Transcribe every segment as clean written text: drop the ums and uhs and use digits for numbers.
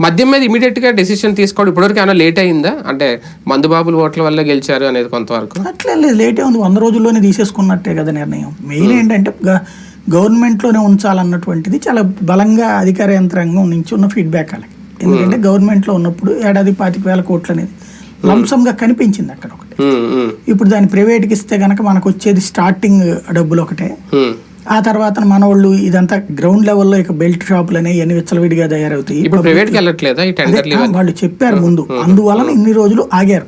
మద్యం మీద ఇమీడియట్ గా డెసిషన్ తీసుకోవడం ఇప్పటివరకు ఏమైనా లేట్ అయిందా? అంటే మందుబాబులు ఓట్ల వల్ల గెలిచారు అనేది కొంతవరకు అట్లా లేదు, లేటే ఉంది. 100 రోజుల్లోనే తీసేసుకున్నట్టే కదా నిర్ణయం. మెయిన్ ఏంటంటే గవర్నమెంట్లోనే ఉంచాలన్నటువంటిది చాలా బలంగా అధికార యంత్రాంగం నుంచి ఉన్న ఫీడ్బ్యాక్ వాళ్ళకి. ఎందుకంటే గవర్నమెంట్లో ఉన్నప్పుడు ఏడాది 25,000 కోట్లు అనేది లంసంగా కనిపించింది అక్కడ ఒకటి. ఇప్పుడు దాన్ని ప్రైవేట్కి ఇస్తే గనక మనకు వచ్చేది స్టార్టింగ్ డబ్బులు ఒకటే. ఆ తర్వాత మనోళ్ళు ఇదంతా గ్రౌండ్ లెవెల్లో ఇక బెల్ట్ షాపులు అనేవి అన్ని విచ్చలవిడిగా తయారవుతాయి. వాళ్ళు చెప్పారు ముందు, అందువలన ఇన్ని రోజులు ఆగారు.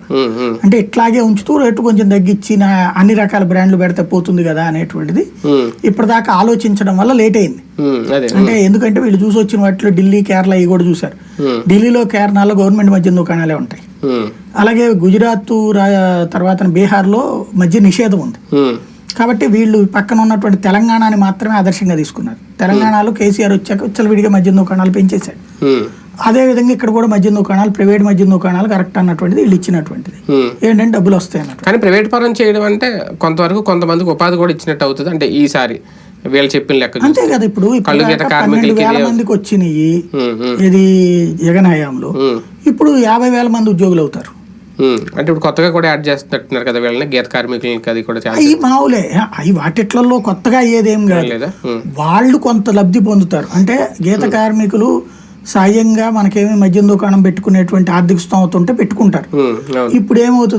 అంటే ఇట్లాగే ఉంచుతూ రేటు కొంచెం తగ్గించి అన్ని రకాల బ్రాండ్లు పెడితే పోతుంది కదా అనేటువంటిది ఇప్పటిదాకా ఆలోచించడం వల్ల లేట్ అయింది. అంటే ఎందుకంటే వీళ్ళు చూసి వచ్చిన వాటిలో ఢిల్లీ, కేరళ ఇవి కూడా చూసారు. ఢిల్లీలో, కేరళలో గవర్నమెంట్ మద్యం దుకాణాలే ఉంటాయి. అలాగే గుజరాత్ తర్వాత బీహార్లో మద్య నిషేధం ఉంది. కాబట్టి వీళ్ళు పక్కన ఉన్నటువంటి తెలంగాణని మాత్రమే ఆదర్శంగా తీసుకున్నారు. తెలంగాణలో కేసీఆర్ వచ్చాక విచ్చలవిడిగా మద్యం దుకాణాలు పెంచేశాడు. అదే విధంగా ఇక్కడ కూడా మద్యం దుకాణాలు, ప్రైవేట్ మద్యం దుకాణాలు కరెక్ట్ అన్నటువంటిది వీళ్ళు ఇచ్చినటువంటిది. ఏంటంటే డబ్బులు వస్తాయి అన్నట్టు. కానీ ప్రైవేట్ పరం చేయడం అంటే కొంతవరకు కొంతమందికి ఉపాధి కూడా ఇచ్చినట్టు అవుతుంది. అంటే ఈసారి వీళ్ళు చెప్పిన లెక్క అంతే కదా. ఇప్పుడు 12,000 మందికి వచ్చినాయి ఇది జగన్ హయాంలో, ఇప్పుడు 50,000 మంది ఉద్యోగులు అవుతారు. అంటే ఇప్పుడు కొత్తగా కూడా యాడ్ చేస్తున్నట్టున్నారు కదా వీళ్ళని, గీత కార్మికులకి. అది కూడా అవి మామూలే, అవి వాటిట్లలో కొత్తగా అయ్యేదేం కాదు. వాళ్ళు కొంత లబ్ధి పొందుతారు. అంటే గీత కార్మికులు సాయంగా మనకేమీ మద్యం దుకాణం పెట్టుకునేటువంటి ఆర్థిక స్తోమత ఉంటే పెట్టుకుంటారు. ఇప్పుడు ఏమవుతుంది,